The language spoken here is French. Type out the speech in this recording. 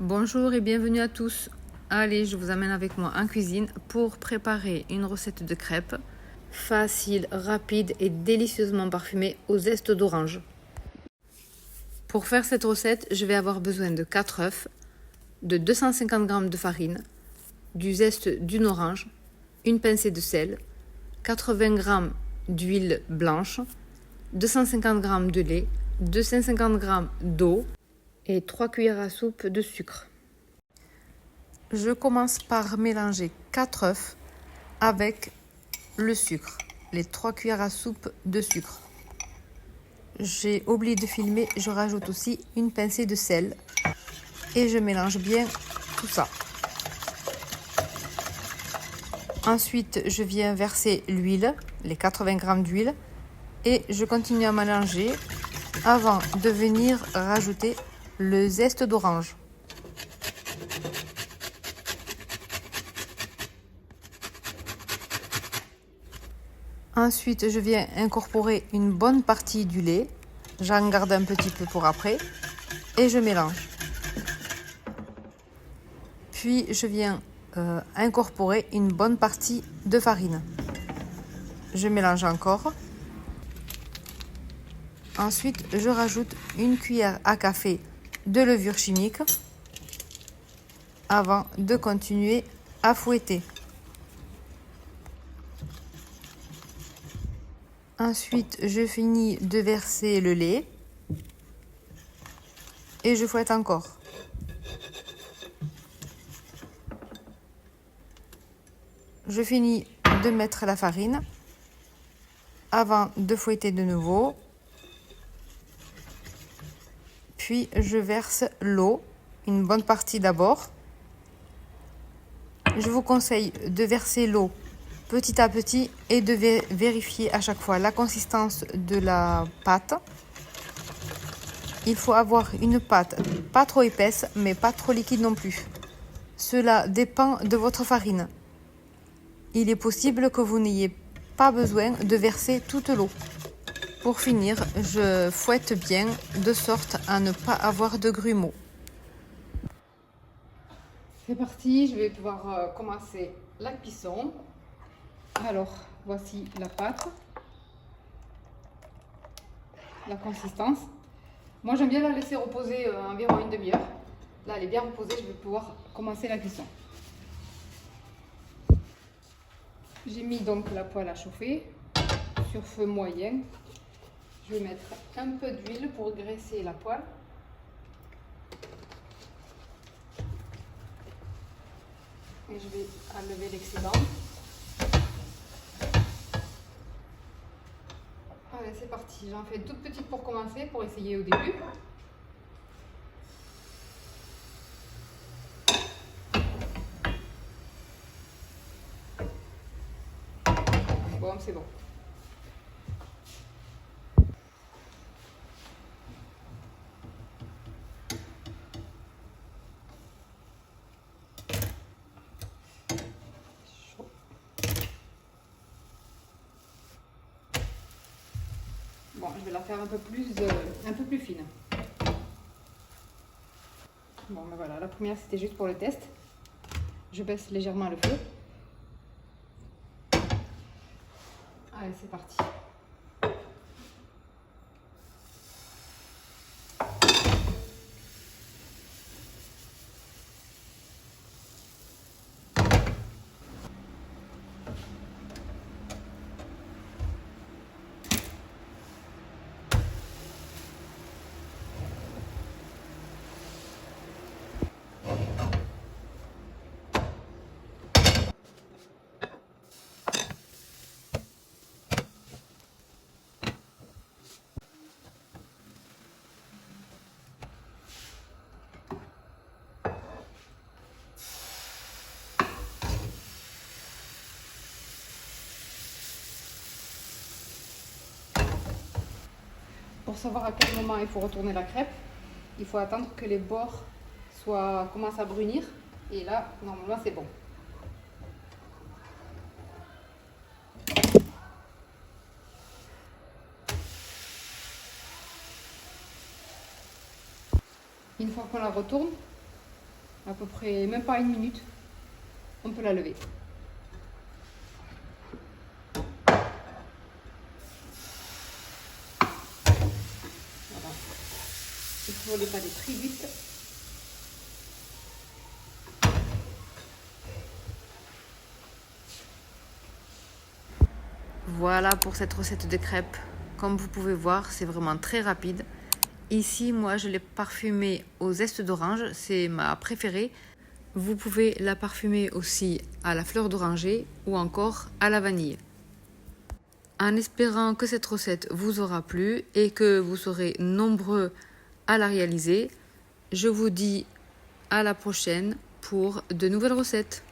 Bonjour et bienvenue à tous. Allez, je vous amène avec moi en cuisine pour préparer une recette de crêpes facile, rapide et délicieusement parfumée au zeste d'orange. Pour faire cette recette, je vais avoir besoin de 4 œufs, de 250 g de farine, du zeste d'une orange, une pincée de sel, 80 g d'huile blanche, 250 g de lait, 250 g d'eau et 3 cuillères à soupe de sucre. Je commence par mélanger 4 œufs avec le sucre, les 3 cuillères à soupe de sucre. J'ai oublié de filmer, je rajoute aussi une pincée de sel et je mélange bien tout ça. Ensuite, je viens verser l'huile, les 80 g d'huile, et je continue à mélanger avant de venir rajouter le zeste d'orange. Ensuite, je viens incorporer une bonne partie du lait. J'en garde un petit peu pour après et je mélange. Puis, je viens incorporer une bonne partie de farine. Je mélange encore. Ensuite, je rajoute une cuillère à café de levure chimique avant de continuer à fouetter. Ensuite, je finis de verser le lait et je fouette encore. Je finis de mettre la farine avant de fouetter de nouveau. Puis, je verse l'eau, une bonne partie d'abord. Je vous conseille de verser l'eau petit à petit et de vérifier à chaque fois la consistance de la pâte. Il faut avoir une pâte pas trop épaisse mais pas trop liquide non plus. Cela dépend de votre farine. Il est possible que vous n'ayez pas besoin de verser toute l'eau. Pour finir, je fouette bien de sorte à ne pas avoir de grumeaux. C'est parti, je vais pouvoir commencer la cuisson. Alors, voici la pâte, la consistance. Moi, j'aime bien la laisser reposer environ une demi-heure. Là, elle est bien reposée, je vais pouvoir commencer la cuisson. J'ai mis donc la poêle à chauffer sur feu moyen. Je vais mettre un peu d'huile pour graisser la poêle. Et je vais enlever l'excédent. Allez, c'est parti. J'en fais toute petite pour commencer, pour essayer au début. Bon, c'est bon. Bon, je vais la faire un peu plus fine. Bon, ben voilà, la première c'était juste pour le test. Je baisse légèrement le feu. Allez, c'est parti. Pour savoir à quel moment il faut retourner la crêpe, il faut attendre que les bords commencent à brunir. Et là, normalement, c'est bon. Une fois qu'on la retourne, à peu près même pas 1 minute, on peut la lever. Voilà. Il faut les paner très vite. Voilà pour cette recette de crêpes. Comme vous pouvez voir, c'est vraiment très rapide. Ici, moi, je l'ai parfumée au zeste d'orange, c'est ma préférée. Vous pouvez la parfumer aussi à la fleur d'oranger ou encore à la vanille. En espérant que cette recette vous aura plu et que vous serez nombreux à la réaliser, je vous dis à la prochaine pour de nouvelles recettes.